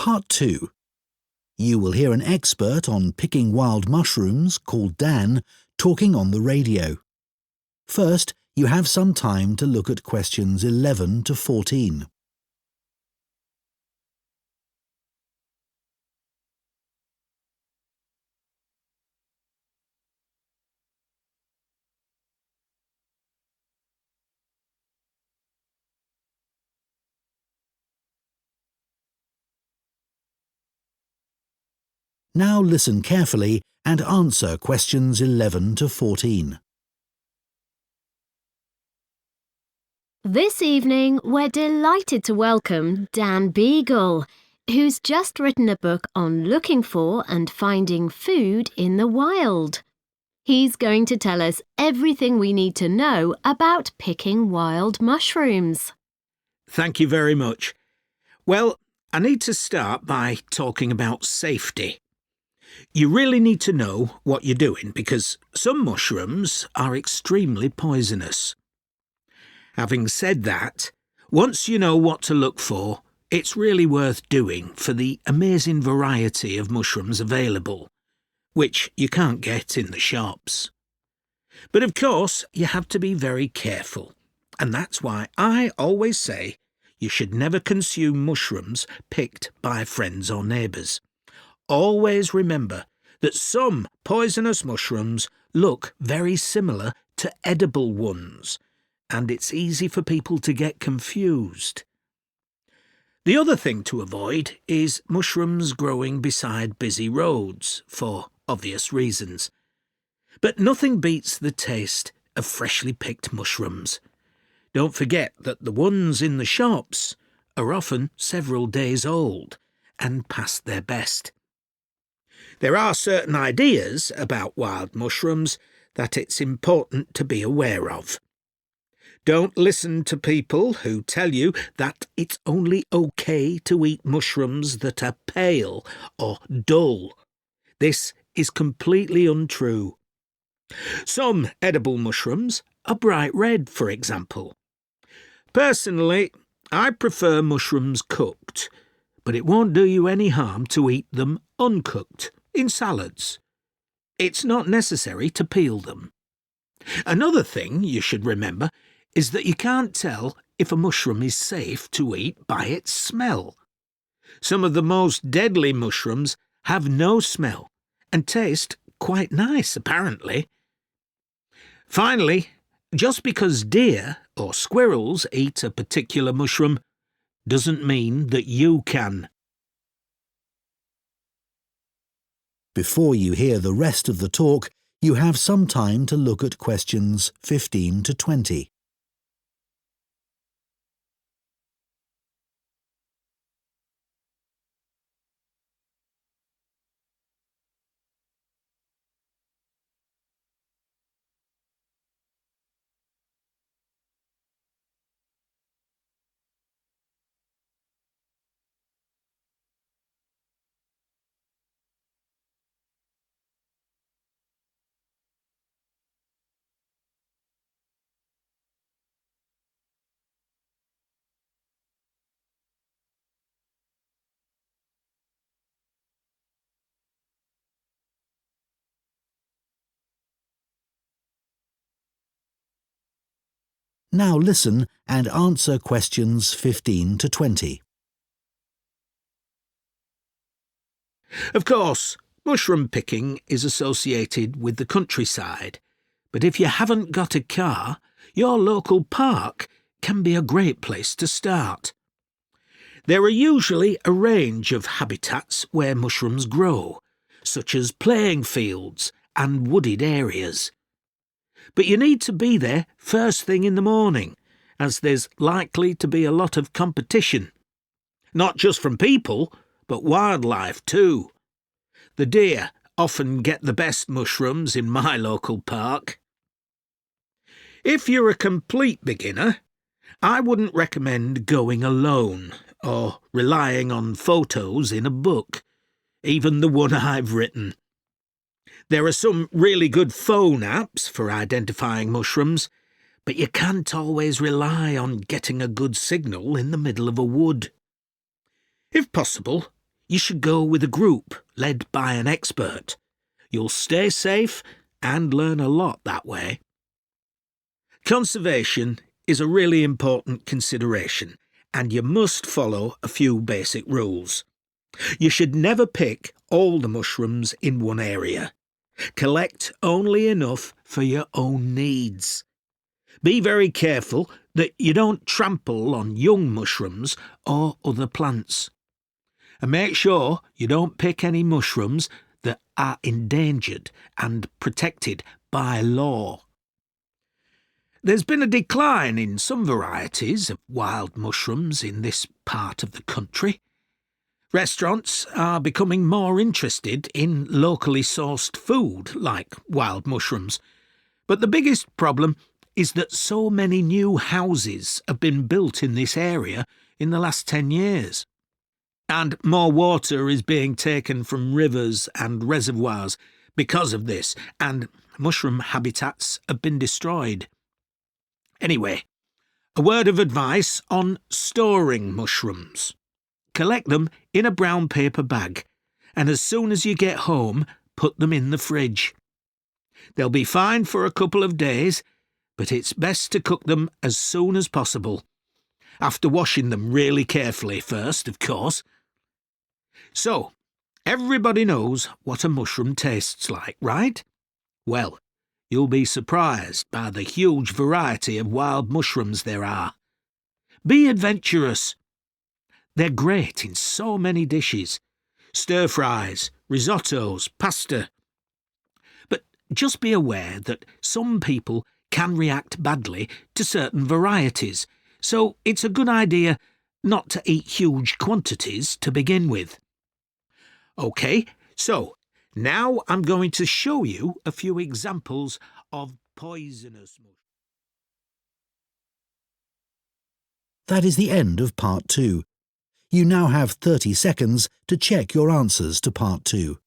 Part 2. You will hear an expert on picking wild mushrooms, called Dan, talking on the radio. First, you have some time to look at questions 11 to 14. Now listen carefully and answer questions 11 to 14. This evening, we're delighted to welcome Dan Beagle, who's just written a book on looking for and finding food in the wild. He's going to tell us everything we need to know about picking wild mushrooms. Thank you very much. Well, I need to start by talking about safety. You really need to know what you're doing because some mushrooms are extremely poisonous. Having said that, once you know what to look for, it's really worth doing for the amazing variety of mushrooms available, which you can't get in the shops. But of course, you have to be very careful, and that's why I always say you should never consume mushrooms picked by friends or neighbours. Always remember that some poisonous mushrooms look very similar to edible ones, and it's easy for people to get confused. The other thing to avoid is mushrooms growing beside busy roads, for obvious reasons. But nothing beats the taste of freshly picked mushrooms. Don't forget that the ones in the shops are often several days old and past their best. There are certain ideas about wild mushrooms that it's important to be aware of. Don't listen to people who tell you that it's only okay to eat mushrooms that are pale or dull. This is completely untrue. Some edible mushrooms are bright red, for example. Personally, I prefer mushrooms cooked, but it won't do you any harm to eat them uncooked in salads. It's not necessary to peel them. Another thing you should remember is that you can't tell if a mushroom is safe to eat by its smell. Some of the most deadly mushrooms have no smell and taste quite nice, apparently. Finally, just because deer or squirrels eat a particular mushroom doesn't mean that you can. Before you hear the rest of the talk, you have some time to look at questions 15 to 20. Now listen and answer questions 15 to 20. Of course, mushroom picking is associated with the countryside, but if you haven't got a car, your local park can be a great place to start. There are usually a range of habitats where mushrooms grow, such as playing fields and wooded areas. But you need to be there first thing in the morning, as there's likely to be a lot of competition. Not just from people, but wildlife too. The deer often get the best mushrooms in my local park. If you're a complete beginner, I wouldn't recommend going alone or relying on photos in a book, even the one I've written. There are some really good phone apps for identifying mushrooms, but you can't always rely on getting a good signal in the middle of a wood. If possible, you should go with a group led by an expert. You'll stay safe and learn a lot that way. Conservation is a really important consideration, and you must follow a few basic rules. You should never pick all the mushrooms in one area. Collect only enough for your own needs. Be very careful that you don't trample on young mushrooms or other plants. And make sure you don't pick any mushrooms that are endangered and protected by law. There's been a decline in some varieties of wild mushrooms in this part of the country. Restaurants are becoming more interested in locally sourced food like wild mushrooms, but the biggest problem is that so many new houses have been built in this area in the last 10 years. And more water is being taken from rivers and reservoirs because of this, and mushroom habitats have been destroyed. Anyway, a word of advice on storing mushrooms. Collect them in a brown paper bag, and as soon as you get home, put them in the fridge. They'll be fine for a couple of days, but it's best to cook them as soon as possible. After washing them really carefully first, of course. So, everybody knows what a mushroom tastes like, right? Well, you'll be surprised by the huge variety of wild mushrooms there are. Be adventurous. They're great in so many dishes. Stir-fries, risottos, pasta. But just be aware that some people can react badly to certain varieties, so it's a good idea not to eat huge quantities to begin with. OK, so now I'm going to show you a few examples of poisonous mushrooms. That is the end of Part 2. You now have 30 seconds to check your answers to Part 2.